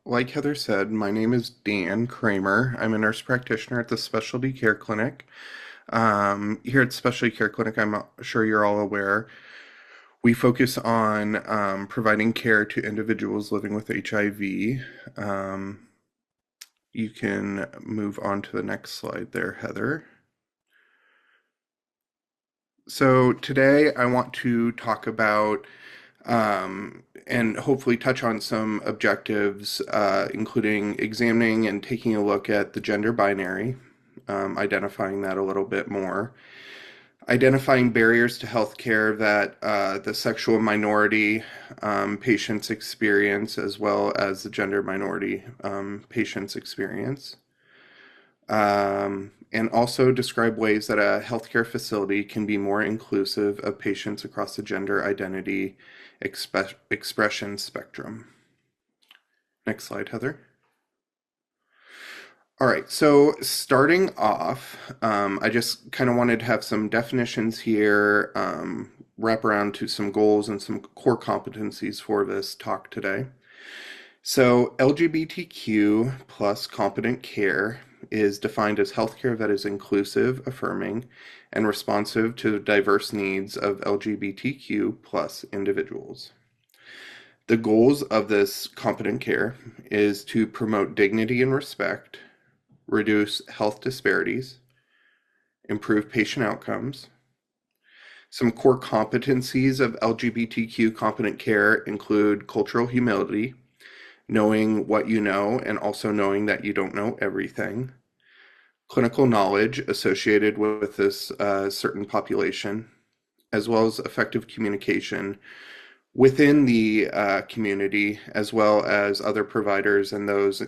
like Heather said, my name is Dan Cramer. I'm a nurse practitioner at the Specialty Care Clinic. Here at Specialty Care Clinic, I'm sure you're all aware, we focus on providing care to individuals living with HIV. Um, you can move on to the next slide there, Heather. So today I want to talk about and hopefully touch on some objectives, including examining and taking a look at the gender binary, identifying that a little bit more, identifying barriers to healthcare that the sexual minority patients experience, as well as the gender minority patients experience. And also describe ways that a healthcare facility can be more inclusive of patients across the gender identity expression spectrum. Next slide, Heather. All right, so starting off, I just kind of wanted to have some definitions here, wrap around to some goals and some core competencies for this talk today. So LGBTQ plus competent care is defined as healthcare that is inclusive, affirming, and responsive to the diverse needs of LGBTQ plus individuals. The goals of this competent care is to promote dignity and respect, reduce health disparities, improve patient outcomes. Some core competencies of LGBTQ competent care include cultural humility, knowing what you know and also knowing that you don't know everything, clinical knowledge associated with this certain population, as well as effective communication within the community, as well as other providers and those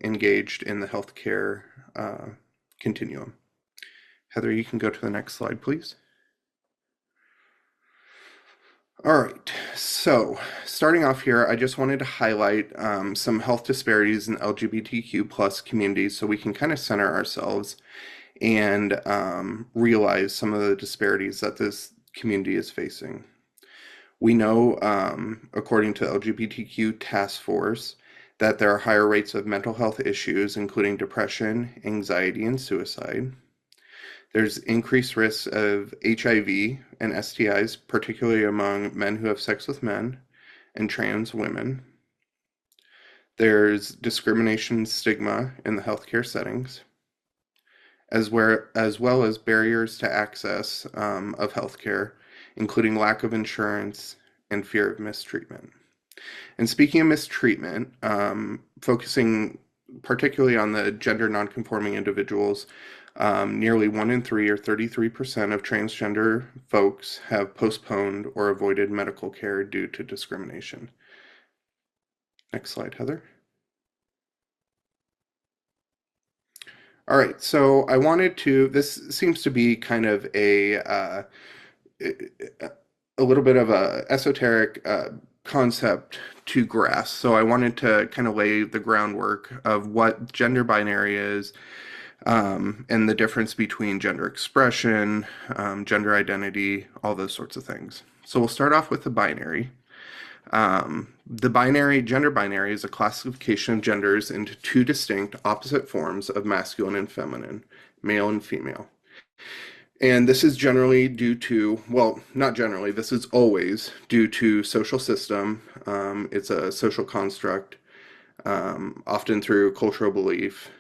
engaged in the healthcare continuum. Heather, you can go to the next slide, please. All right, so starting off here, I just wanted to highlight some health disparities in LGBTQ plus communities so we can kind of center ourselves and realize some of the disparities that this community is facing. We know, according to LGBTQ Task Force, that there are higher rates of mental health issues, including depression, anxiety, and suicide. There's increased risks of HIV and STIs, particularly among men who have sex with men and trans women. There's discrimination stigma in the healthcare settings, as well as barriers to access of healthcare, including lack of insurance and fear of mistreatment. And speaking of mistreatment, focusing particularly on the gender nonconforming individuals, nearly 1 in 3 or 33% of transgender folks have postponed or avoided medical care due to discrimination. Next slide, Heather. All right, so I wanted to, this seems to be kind of a little bit of a esoteric concept to grasp. So I wanted to kind of lay the groundwork of what gender binary is, and the difference between gender expression, gender identity, all those sorts of things. So we'll start off with the binary. The gender binary is a classification of genders into two distinct opposite forms of masculine and feminine, male and female. And this is generally due to, well, not generally, this is always due to social system. It's a social construct, often through cultural belief.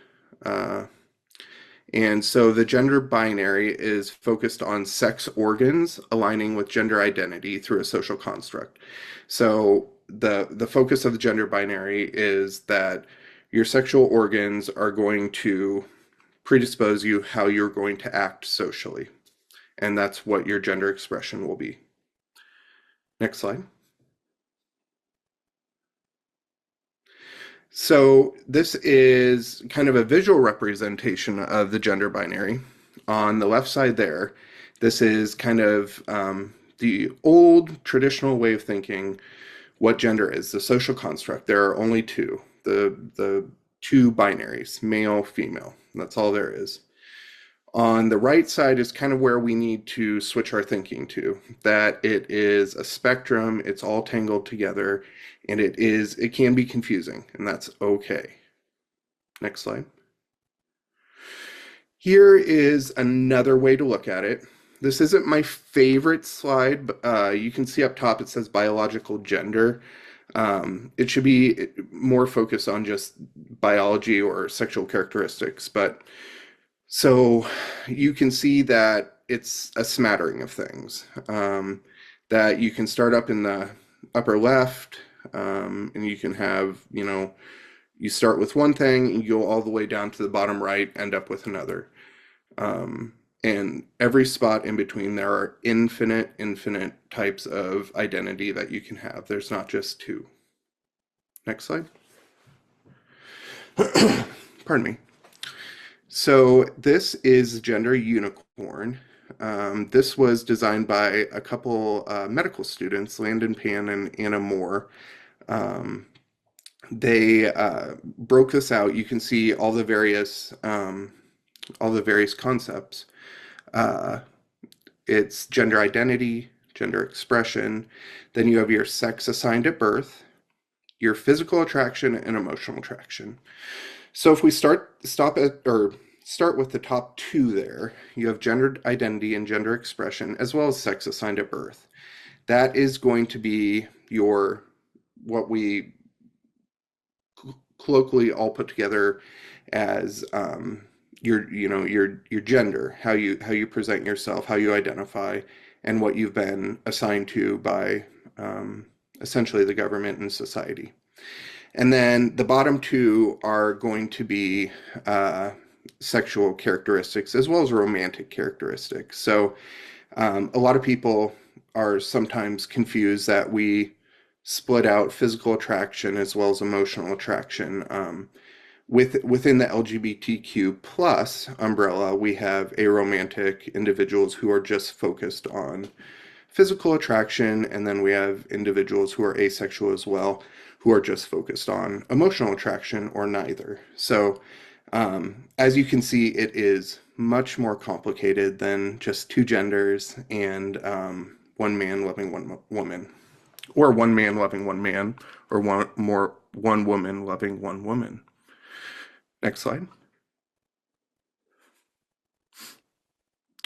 And so the gender binary is focused on sex organs aligning with gender identity through a social construct. So the focus of the gender binary is that your sexual organs are going to predispose you how you're going to act socially. And that's what your gender expression will be. Next slide. So this is kind of a visual representation of the gender binary. On the left side there, this is kind of the old traditional way of thinking what gender is, the social construct. There are only two, the two binaries, male, female. That's all there is. On the right side is kind of where we need to switch our thinking to, that it is a spectrum, it's all tangled together, and it can be confusing, and that's okay. Next slide. Here is another way to look at it. This isn't my favorite slide, but you can see up top it says biological gender. It should be more focused on just biology or sexual characteristics, but so you can see that it's a smattering of things. That you can start up in the upper left, and you can have, you start with one thing and you go all the way down to the bottom right, end up with another. And every spot in between, there are infinite types of identity that you can have. There's not just two. Next slide. Pardon me. So this is Gender Unicorn. This was designed by a couple medical students, Landon Pan and Anna Moore. They broke this out. You can see all the various concepts. It's gender identity, gender expression. Then you have your sex assigned at birth, your physical attraction, and emotional attraction. So if we start with the top two there, you have gender identity and gender expression, as well as sex assigned at birth. That is going to be what we colloquially all put together as your gender, how you present yourself, how you identify, and what you've been assigned to by essentially the government and society. And then the bottom two are going to be sexual characteristics as well as romantic characteristics. So a lot of people are sometimes confused that we split out physical attraction as well as emotional attraction. Within the LGBTQ plus umbrella, we have aromantic individuals who are just focused on physical attraction, and then we have individuals who are asexual as well, who are just focused on emotional attraction or neither. So as you can see, it is much more complicated than just two genders and one man loving one woman, or one man loving one man, or one woman loving one woman. Next slide.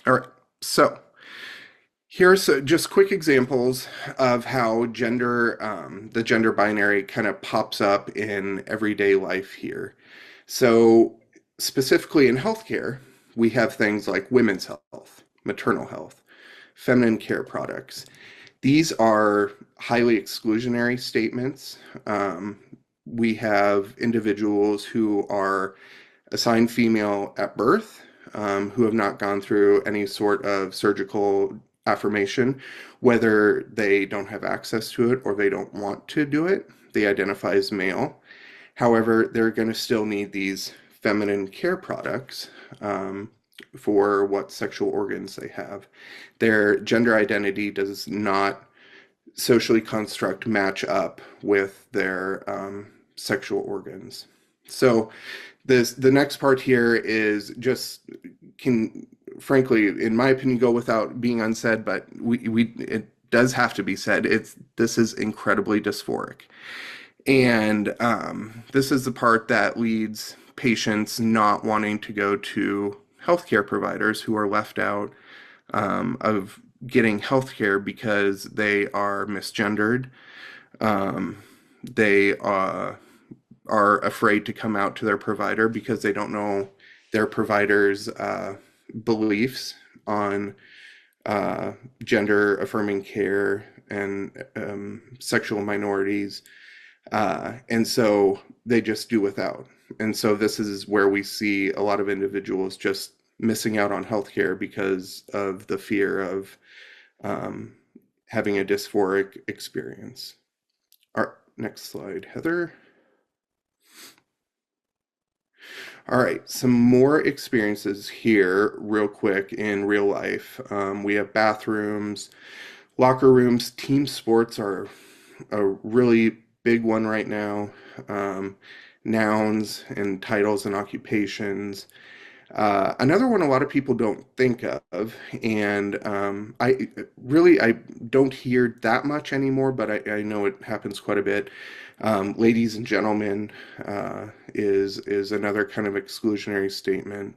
All right, so here's just quick examples of how the gender binary kind of pops up in everyday life here. So specifically in healthcare, we have things like women's health, maternal health, feminine care products. These are highly exclusionary statements. We have individuals who are assigned female at birth, who have not gone through any sort of surgical affirmation, whether they don't have access to it or they don't want to do it. They identify as male. However, they're going to still need these feminine care products for what sexual organs they have. Their gender identity does not socially construct match up with their sexual organs. So the next part here is just can frankly, in my opinion, go without being unsaid, but it does have to be said. This is incredibly dysphoric. And this is the part that leads patients not wanting to go to healthcare providers who are left out of getting healthcare because they are misgendered. They are afraid to come out to their provider because they don't know their provider's beliefs on gender affirming care and sexual minorities. And so they just do without. And so this is where we see a lot of individuals just missing out on healthcare because of the fear of having a dysphoric experience. All right, next slide, Heather. All right, some more experiences here real quick in real life. We have bathrooms, locker rooms. Team sports are a really big one right now. Nouns and titles and occupations. Another one a lot of people don't think of, and I don't hear that much anymore, but I know it happens quite a bit. Ladies and gentlemen is another kind of exclusionary statement,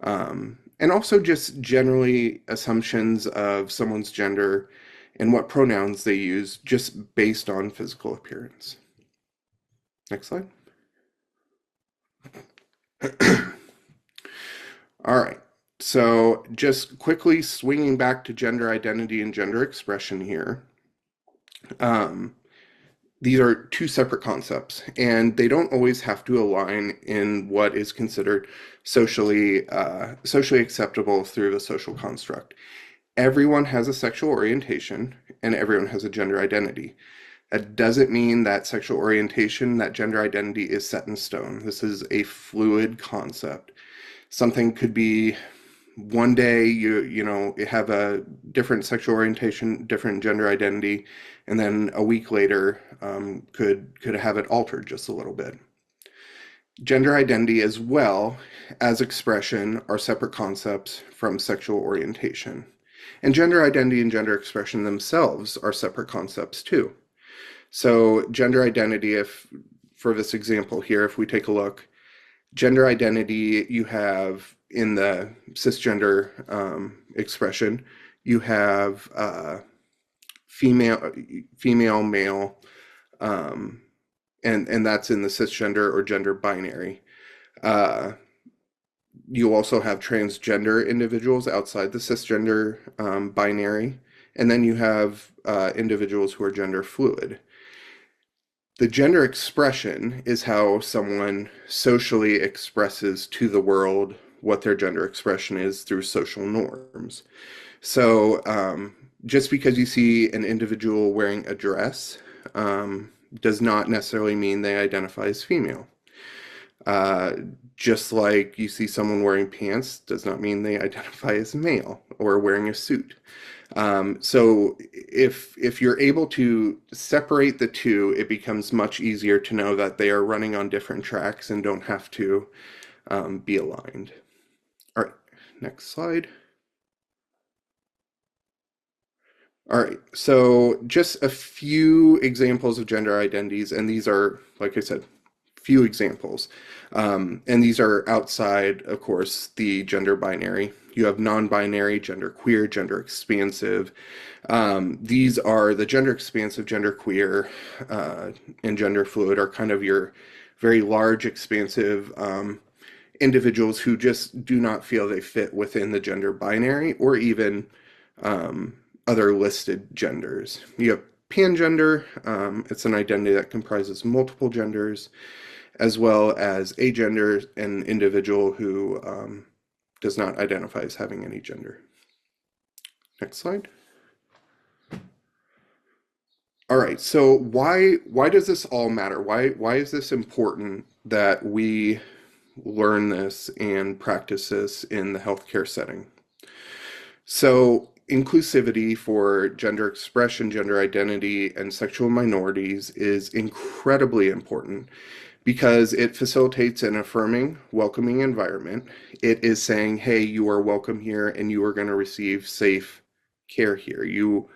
and also just generally assumptions of someone's gender and what pronouns they use just based on physical appearance. Next slide. All right. So just quickly swinging back to gender identity and gender expression here. Um, these are two separate concepts, and they don't always have to align in what is considered socially acceptable through the social construct. Everyone has a sexual orientation, and everyone has a gender identity. That doesn't mean that sexual orientation, that gender identity is set in stone. This is a fluid concept. Something could be one day you have a different sexual orientation, different gender identity, and then a week later could have it altered just a little bit. Gender identity as well as expression are separate concepts from sexual orientation. And gender identity and gender expression themselves are separate concepts too. So gender identity, if for this example here, if we take a look, gender identity you have in the cisgender expression, you have female, male, um, and that's in the cisgender or gender binary. Uh, you also have transgender individuals outside the cisgender binary, and then you have individuals who are gender fluid. The gender expression is how someone socially expresses to the world what their gender expression is through social norms. So just because you see an individual wearing a dress does not necessarily mean they identify as female. Uh, just like you see someone wearing pants does not mean they identify as male or wearing a suit. So if you're able to separate the two, it becomes much easier to know that they are running on different tracks and don't have to be aligned. All right, next slide. All right, so just a few examples of gender identities, and these are, like I said, few examples. And these are outside, of course, the gender binary. You have non-binary, gender queer, gender expansive. These are the gender expansive, gender queer, and gender fluid are kind of your very large, expansive individuals who just do not feel they fit within the gender binary or even um, other listed genders. You have pangender, it's an identity that comprises multiple genders, as well as agender, an individual who does not identify as having any gender. Next slide. All right, so why does this all matter? Why is this important that we learn this and practice this in the healthcare setting? So inclusivity for gender expression, gender identity, and sexual minorities is incredibly important because it facilitates an affirming, welcoming environment. It is saying, hey, you are welcome here and you are going to receive safe care here. You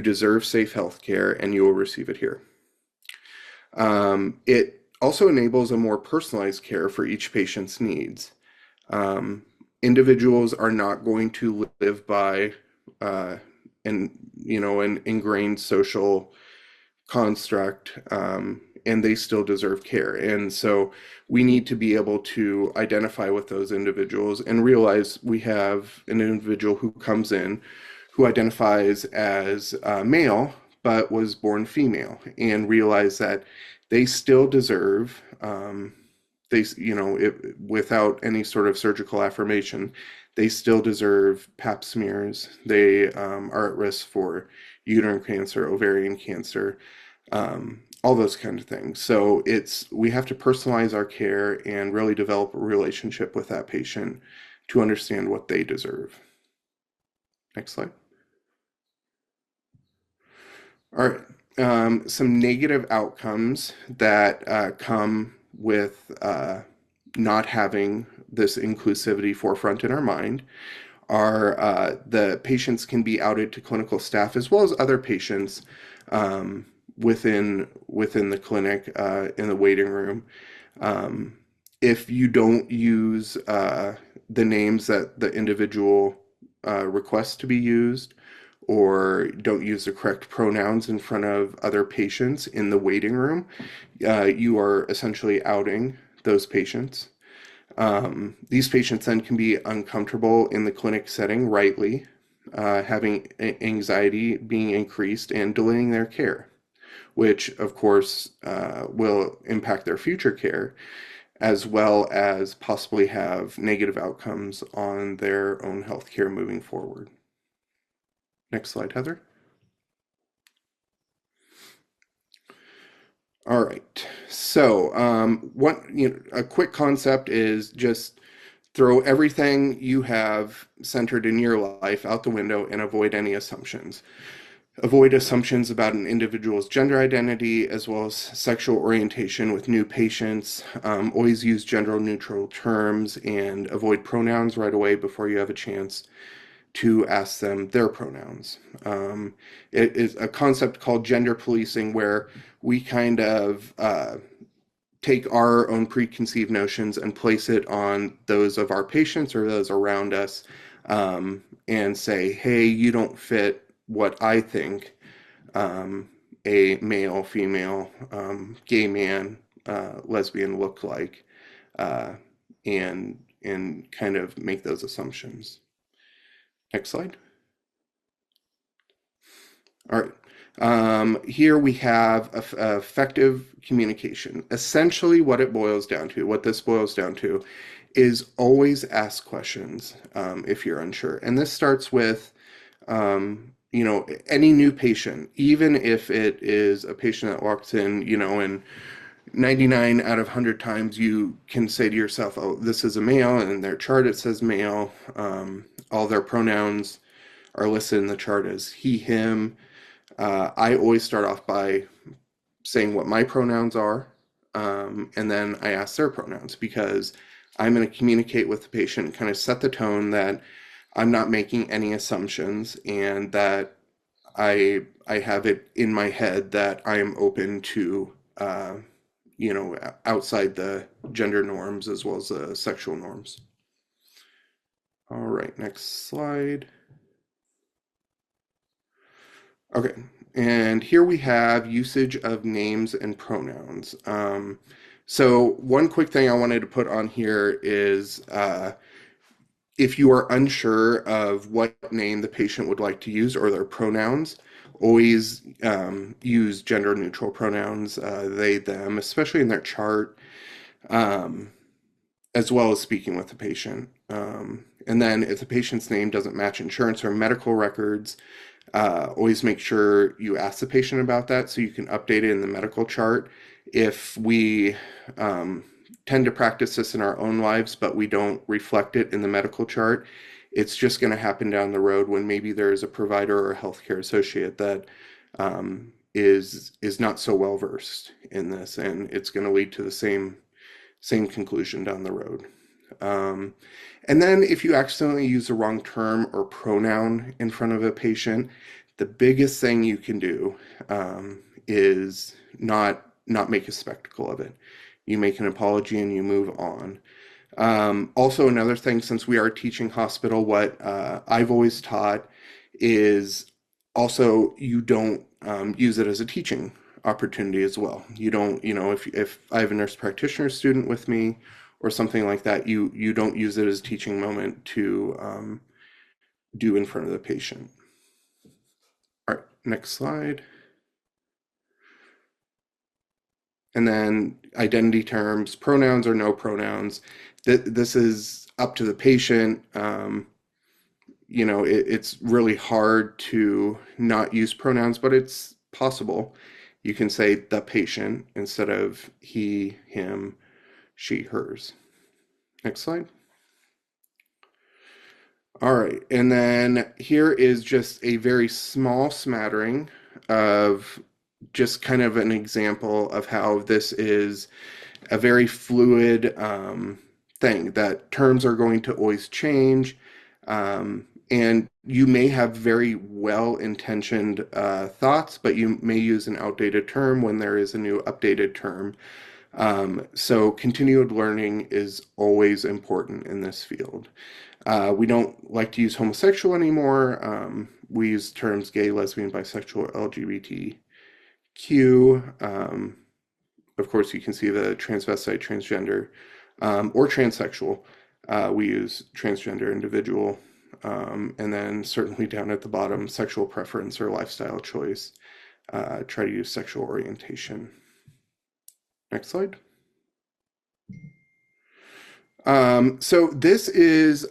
deserve safe health care and you will receive it here. It also enables a more personalized care for each patient's needs. Um, Individuals are not going to live by uh, an ingrained social construct, and they still deserve care. And so we need to be able to identify with those individuals and realize we have an individual who comes in who identifies as male but was born female, and realize that they still deserve without any sort of surgical affirmation, they still deserve pap smears. They are at risk for uterine cancer, ovarian cancer, all those kind of things. So we have to personalize our care and really develop a relationship with that patient to understand what they deserve. Next slide. All right. Some negative outcomes that come with not having this inclusivity forefront in our mind are the patients can be outed to clinical staff as well as other patients within the clinic in the waiting room. Um, if you don't use the names that the individual requests to be used, or don't use the correct pronouns in front of other patients in the waiting room, you are essentially outing those patients. These patients then can be uncomfortable in the clinic setting, rightly, having anxiety being increased and delaying their care, which of course will impact their future care, as well as possibly have negative outcomes on their own health care moving forward. Next slide, Heather. All right. So, a quick concept is just throw everything you have centered in your life out the window and avoid any assumptions. Avoid assumptions about an individual's gender identity as well as sexual orientation with new patients. Always use gender neutral terms and avoid pronouns right away before you have a chance to ask them their pronouns. It is a concept called gender policing where we kind of take our own preconceived notions and place it on those of our patients or those around us, and say, hey, you don't fit what I think a male, female, gay man, lesbian look like, uh, and kind of make those assumptions. Next slide. All right. Here we have effective communication. Essentially, what this boils down to, is always ask questions if you're unsure. And this starts with, any new patient, even if it is a patient that walks in, and 99 out of 100 times you can say to yourself, oh, this is a male, and in their chart it says male. All their pronouns are listed in the chart as he, him. I always start off by saying what my pronouns are, and then I ask their pronouns because I'm going to communicate with the patient, kind of set the tone that I'm not making any assumptions and that I have it in my head that I am open to, outside the gender norms as well as the sexual norms. All right, next slide. Okay, and here we have usage of names and pronouns. So one quick thing I wanted to put on here is if you are unsure of what name the patient would like to use or their pronouns, always use gender neutral pronouns, they, them, especially in their chart, um, as well as speaking with the patient. And then if the patient's name doesn't match insurance or medical records, always make sure you ask the patient about that so you can update it in the medical chart. If we tend to practice this in our own lives, but we don't reflect it in the medical chart, it's just going to happen down the road when maybe there is a provider or a healthcare associate that is not so well versed in this, and it's going to lead to the same conclusion down the road. And then if you accidentally use the wrong term or pronoun in front of a patient, the biggest thing you can do is not make a spectacle of it. You make an apology and you move on. Also, another thing, since we are teaching hospital, what I've always taught is also you don't use it as a teaching opportunity as well. You don't, if I have a nurse practitioner student with me or something like that, you don't use it as a teaching moment to do in front of the patient. All right, next slide. And then identity terms, pronouns or no pronouns. This is up to the patient. It's really hard to not use pronouns, but it's possible. You can say the patient instead of he, him, she, hers. Next slide. All right, and then here is just a very small smattering of just kind of an example of how this is a very fluid thing that terms are going to always change. And you may have very well-intentioned thoughts, but you may use an outdated term when there is a new updated term. So continued learning is always important in this field. We don't like to use homosexual anymore. We use terms gay, lesbian, bisexual, LGBTQ. Of course, you can see the transvestite, transgender, or transsexual. We use transgender individual. And then certainly down at the bottom, sexual preference or lifestyle choice. Try to use sexual orientation. Next slide. So this is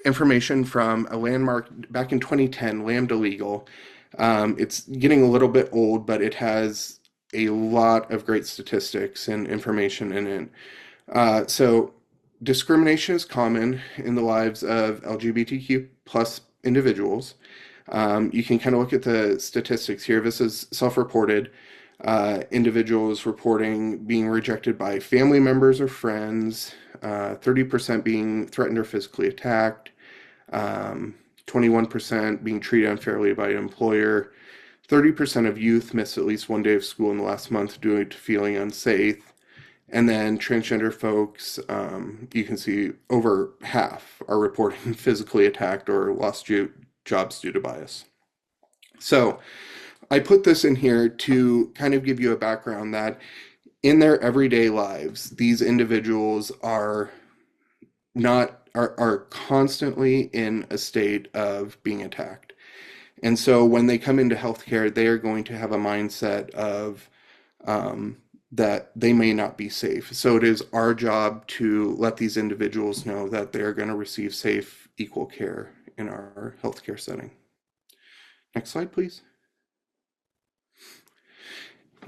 information from a landmark back in 2010, Lambda Legal. It's getting a little bit old, but it has a lot of great statistics and information in it. So discrimination is common in the lives of LGBTQ plus individuals. You can kind of look at the statistics here. This is self-reported. Individuals reporting being rejected by family members or friends, 30% being threatened or physically attacked, 21% being treated unfairly by an employer, 30% of youth miss at least one day of school in the last month due to feeling unsafe. And then transgender folks, you can see over half are reporting physically attacked or lost jobs due to bias. So I put this in here to kind of give you a background that in their everyday lives, these individuals are not are constantly in a state of being attacked. And so when they come into healthcare, they are going to have a mindset of that they may not be safe. So it is our job to let these individuals know that they're going to receive safe, equal care in our healthcare setting. Next slide, please.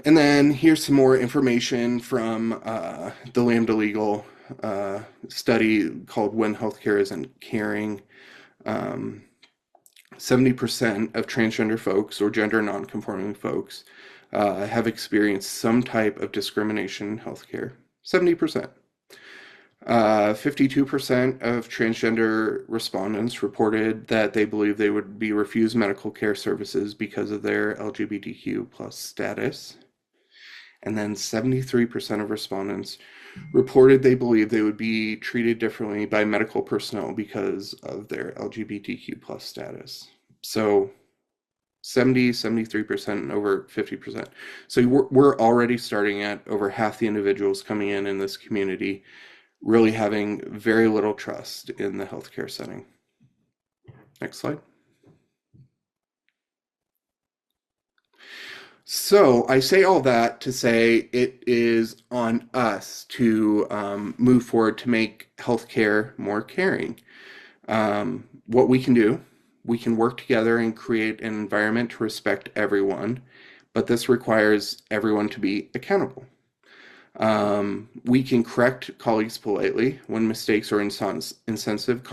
And then here's some more information from the Lambda Legal study called When Healthcare Isn't Caring. 70% of transgender folks or gender nonconforming folks have experienced some type of discrimination in healthcare. 70%. 52% of transgender respondents reported that they believe they would be refused medical care services because of their LGBTQ plus status. And then 73% of respondents reported they believe they would be treated differently by medical personnel because of their LGBTQ plus status. So 70, 73%, and over 50%. So we're already starting at over half the individuals coming in this community really having very little trust in the healthcare setting. Next slide. So I say all that to say it is on us to move forward to make healthcare more caring. What we can do, we can work together and create an environment to respect everyone, but this requires everyone to be accountable. We can correct colleagues politely when mistakes or insensitive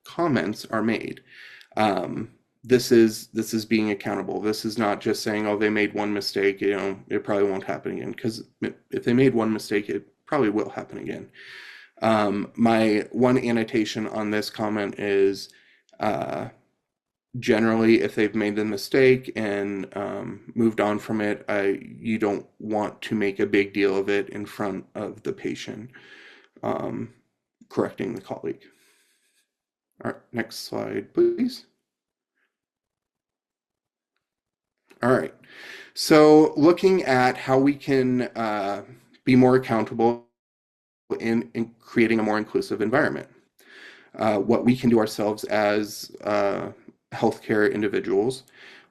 comments are made. This is being accountable. This is not just saying, oh, they made one mistake, it probably won't happen again. Because if they made one mistake, it probably will happen again. My one annotation on this comment is generally, if they've made the mistake and moved on from it, you don't want to make a big deal of it in front of the patient, correcting the colleague. All right, next slide, please. All right, so looking at how we can be more accountable in creating a more inclusive environment. What we can do ourselves as healthcare individuals.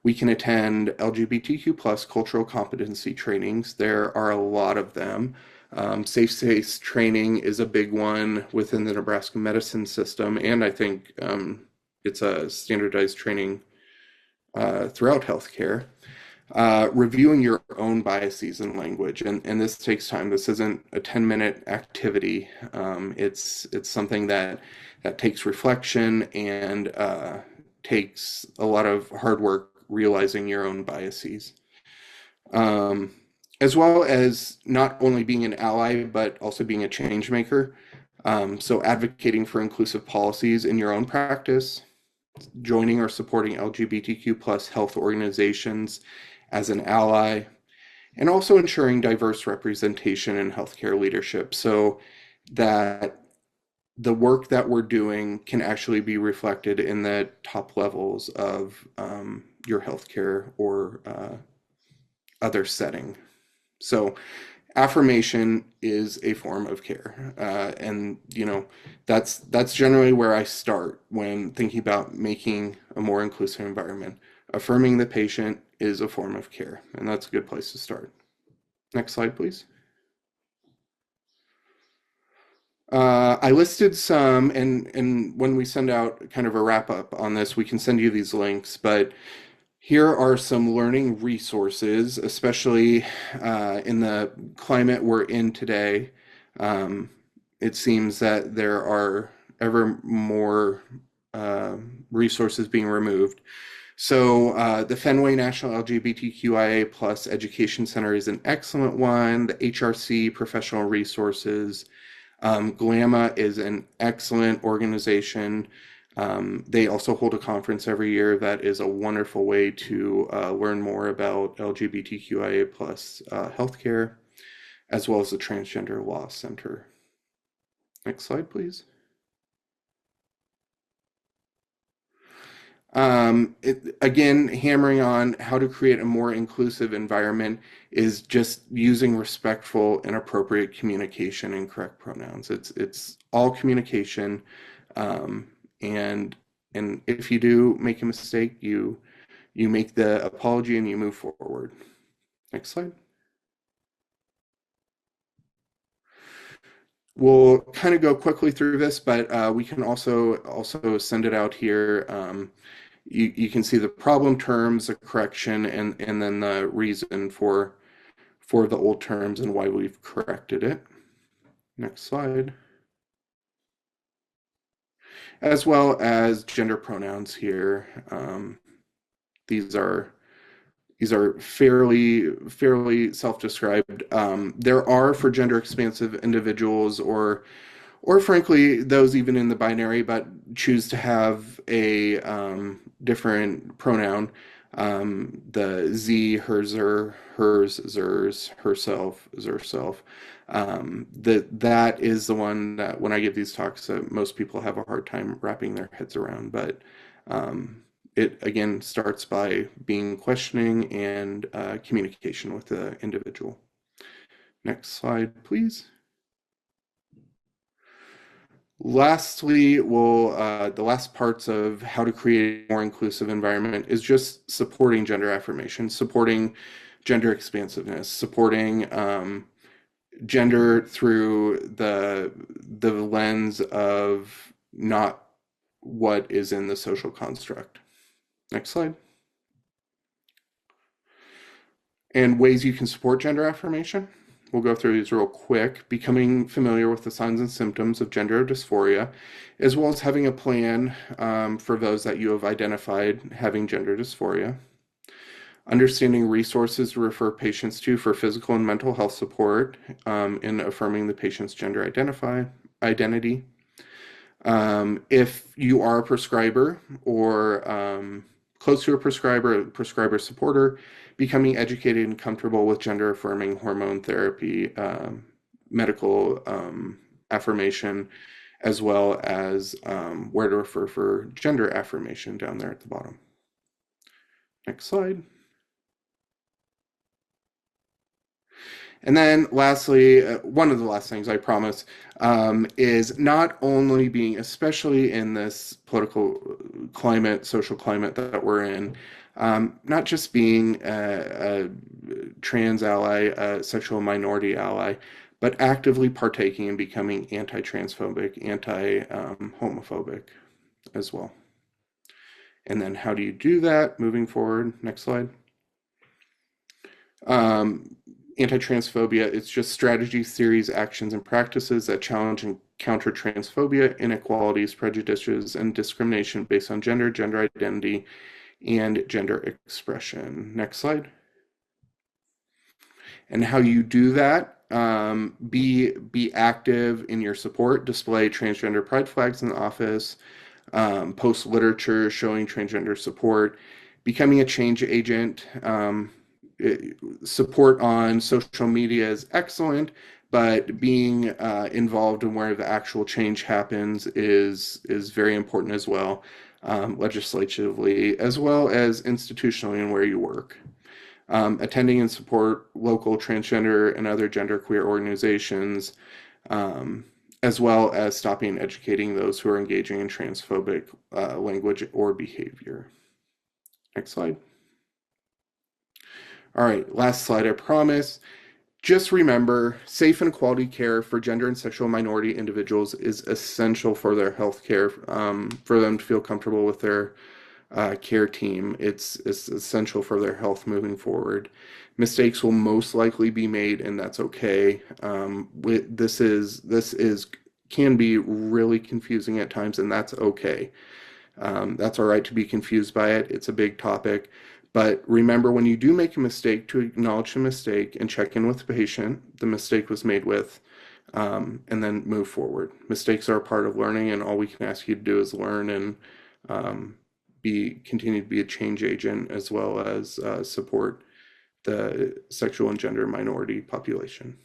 We can attend LGBTQ plus cultural competency trainings. There are a lot of them. Safe space training is a big one within the Nebraska medicine system, and I think it's a standardized training throughout healthcare. Reviewing your own biases in language, and this takes time. This isn't a 10-minute activity. It's something that takes reflection and takes a lot of hard work realizing your own biases. as well as not only being an ally, but also being a change maker. So advocating for inclusive policies in your own practice, joining or supporting LGBTQ plus health organizations as an ally, and also ensuring diverse representation in healthcare leadership so that the work that we're doing can actually be reflected in the top levels of your healthcare or other setting. So affirmation is a form of care, and that's generally where I start when thinking about making a more inclusive environment. Affirming the patient is a form of care, and that's a good place to start. Next slide, please. I listed some, and when we send out kind of a wrap up on this, we can send you these links. But here are some learning resources, especially in the climate we're in today. Um, it seems that there are ever more uh, resources being removed. So the Fenway National LGBTQIA Plus Education Center is an excellent one. The HRC Professional Resources. GLAMA is an excellent organization. They also hold a conference every year that is a wonderful way to learn more about LGBTQIA plus healthcare, as well as the Transgender Law Center. Next slide, please. Again, hammering on how to create a more inclusive environment is just using respectful and appropriate communication and correct pronouns. It's all communication, um, and and if you do make a mistake, you make the apology and you move forward. Next slide. We'll kind of go quickly through this, but we can also send it out here. You can see the problem terms, the correction, and then the reason for the old terms and why we've corrected it. Next slide. As well as gender pronouns here. These are these are fairly self-described. There are for gender expansive individuals or frankly those even in the binary but choose to have a different pronoun, the z, hers, hers, zers, herself, zerself. That is the one that when I give these talks most people have a hard time wrapping their heads around, but it again starts by being questioning and communication with the individual. Next slide, please. Lastly, the last parts of how to create a more inclusive environment is just supporting gender affirmation, supporting gender expansiveness, supporting gender through the lens of not what is in the social construct. Next slide. And ways you can support gender affirmation. We'll go through these real quick. Becoming familiar with the signs and symptoms of gender dysphoria, as well as having a plan for those that you have identified having gender dysphoria. Understanding resources to refer patients to for physical and mental health support in affirming the patient's gender identity. If you are a prescriber or close to a prescriber supporter, becoming educated and comfortable with gender affirming hormone therapy, medical affirmation, as well as where to refer for gender affirmation down there at the bottom. Next slide. And then lastly, one of the last things I promise is not only being, especially in this political climate, social climate that we're in, not just being a trans ally, a sexual minority ally, but actively partaking and becoming anti-transphobic, anti-homophobic as well. And then how do you do that moving forward? Next slide. Anti-transphobia, it's just strategies, theories, actions, and practices that challenge and counter transphobia, inequalities, prejudices, and discrimination based on gender, gender identity, and gender expression. Next slide. And how you do that, be active in your support, display transgender pride flags in the office, post literature showing transgender support, becoming a change agent. Support on social media is excellent, but being involved in where the actual change happens is very important as well, legislatively as well as institutionally in where you work. Attending and support local transgender and other genderqueer organizations, um, as well as stopping and educating those who are engaging in transphobic language or behavior. Next slide. All right, last slide, I promise. Just remember, safe and quality care for gender and sexual minority individuals is essential for their health care, for them to feel comfortable with their care team. It's essential for their health moving forward. Mistakes will most likely be made, and that's okay. This is can be really confusing at times, and that's okay. That's all right to be confused by it. It's a big topic. But remember, when you do make a mistake, to acknowledge the mistake and check in with the patient the mistake was made with, and then move forward. Mistakes are a part of learning, and all we can ask you to do is learn and um, continue to be a change agent as well as support the sexual and gender minority population.